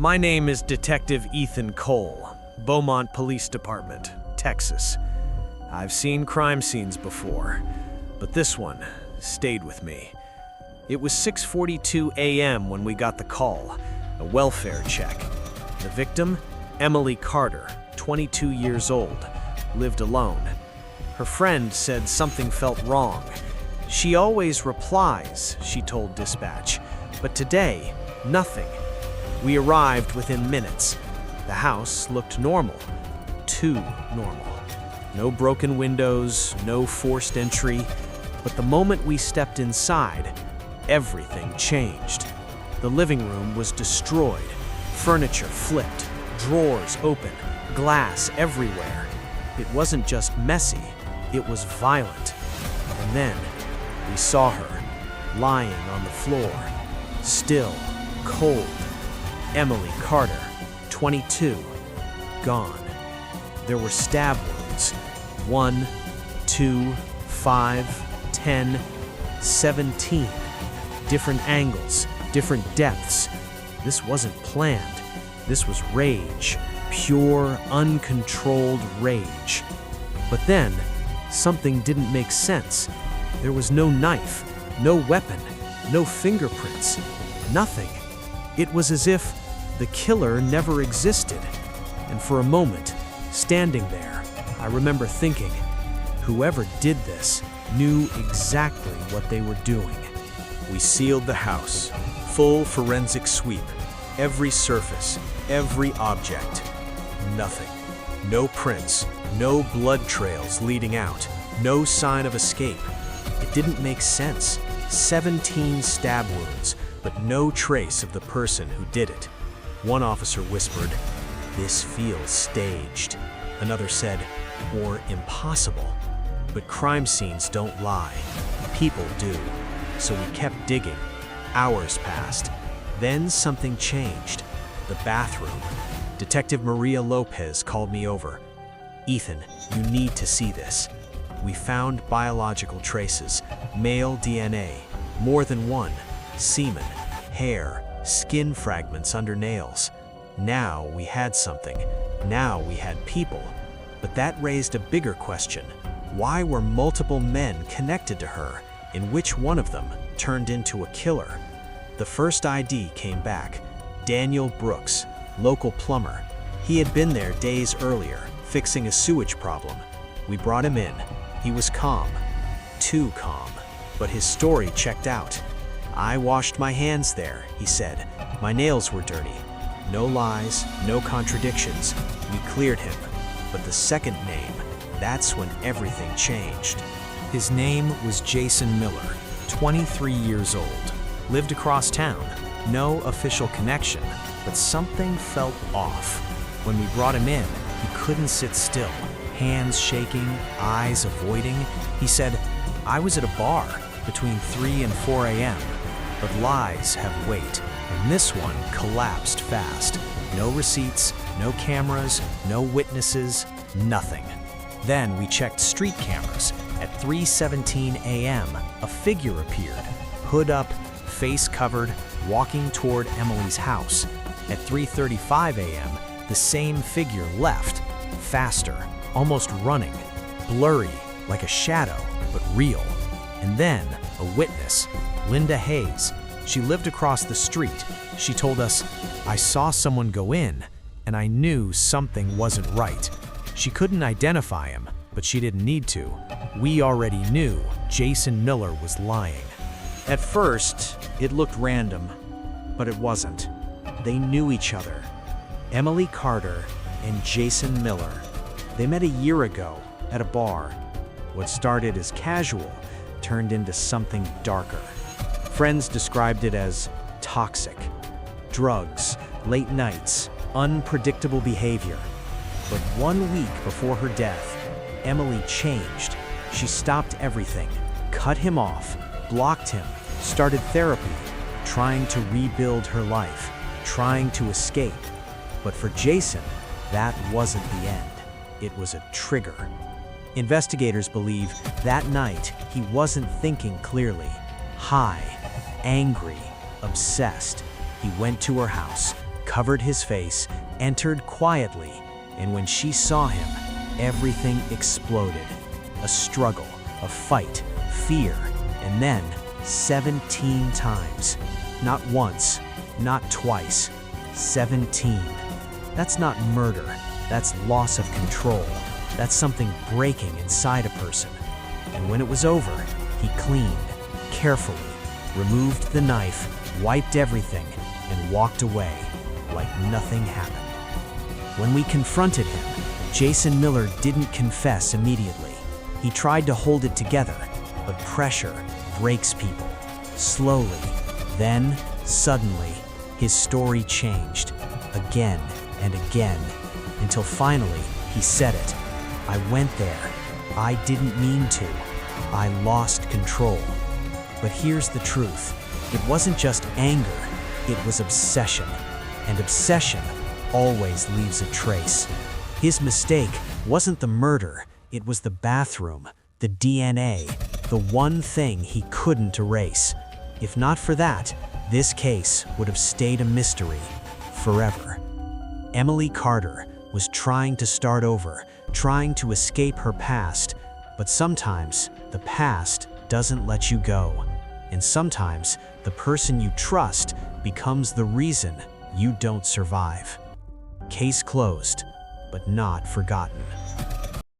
My name is Detective Ethan Cole, Beaumont Police Department, Texas. I've seen crime scenes before, but this one stayed with me. It was 6:42 a.m. when we got the call, a welfare check. The victim, Emily Carter, 22 years old, lived alone. Her friend said something felt wrong. She always replies, she told dispatch, but today, nothing. We arrived within minutes. The house looked normal, too normal. No broken windows, no forced entry, but the moment we stepped inside, everything changed. The living room was destroyed, furniture flipped, drawers open, glass everywhere. It wasn't just messy, it was violent. And then we saw her, lying on the floor, still, cold. Emily Carter, 22, gone. There were stab wounds, 1, 2, 5, 10, 17. Different angles, different depths. This wasn't planned. This was rage, pure, uncontrolled rage. But then, something didn't make sense. There was no knife, no weapon, no fingerprints, nothing. It was as if the killer never existed. And for a moment, standing there, I remember thinking, whoever did this knew exactly what they were doing. We sealed the house, full forensic sweep, every surface, every object. Nothing. No prints, no blood trails leading out, no sign of escape. It didn't make sense. 17 stab wounds, but no trace of the person who did it. One officer whispered, "This feels staged." Another said, "Or impossible." But crime scenes don't lie. People do. So we kept digging. Hours passed. Then something changed. The bathroom. Detective Maria Lopez called me over. "Ethan, you need to see this." We found biological traces, male DNA, more than one, semen, hair, skin fragments under nails. Now we had something. Now we had people. But that raised a bigger question. Why were multiple men connected to her, and which one of them turned into a killer? The first ID came back. Daniel Brooks, local plumber. He had been there days earlier, fixing a sewage problem. We brought him in. He was calm, too calm, but his story checked out. "I washed my hands there," he said. "My nails were dirty." No lies, no contradictions. We cleared him. But the second name, that's when everything changed. His name was Jason Miller, 23 years old. Lived across town. No official connection, but something felt off. When we brought him in, he couldn't sit still. Hands shaking, eyes avoiding. He said, "I was at a bar between 3 and 4 a.m. But lies have weight, and this one collapsed fast. No receipts, no cameras, no witnesses, nothing. Then we checked street cameras. At 3:17 a.m., a figure appeared, hood up, face covered, walking toward Emily's house. At 3:35 a.m., the same figure left, faster, almost running, blurry, like a shadow, but real. And then, a witness, Linda Hayes. She lived across the street. She told us, "I saw someone go in, and I knew something wasn't right." She couldn't identify him, but she didn't need to. We already knew Jason Miller was lying. At first, it looked random, but it wasn't. They knew each other. Emily Carter and Jason Miller. They met a year ago at a bar. What started as casual turned into something darker. Friends described it as toxic. Drugs, late nights, unpredictable behavior. But 1 week before her death, Emily changed. She stopped everything, cut him off, blocked him, started therapy, trying to rebuild her life, trying to escape. But for Jason, that wasn't the end. It was a trigger. Investigators believe that night he wasn't thinking clearly. High, angry, obsessed, he went to her house, covered his face, entered quietly, and when she saw him, everything exploded. A struggle, a fight, fear, and then 17 times. Not once, not twice, 17. That's not murder, that's loss of control. That's something breaking inside a person. And when it was over, he cleaned, carefully, removed the knife, wiped everything, and walked away like nothing happened. When we confronted him, Jason Miller didn't confess immediately. He tried to hold it together, but pressure breaks people. Slowly, then, suddenly, his story changed, again and again, until finally he said it. I went there. I didn't mean to. I lost control. But here's the truth. It wasn't just anger, it was obsession. And obsession always leaves a trace. His mistake wasn't the murder, it was the bathroom, the DNA, the one thing he couldn't erase. If not for that, this case would have stayed a mystery forever. Emily Carter was trying to start over, trying to escape her past, but sometimes the past doesn't let you go. And sometimes the person you trust becomes the reason you don't survive. Case closed, but not forgotten.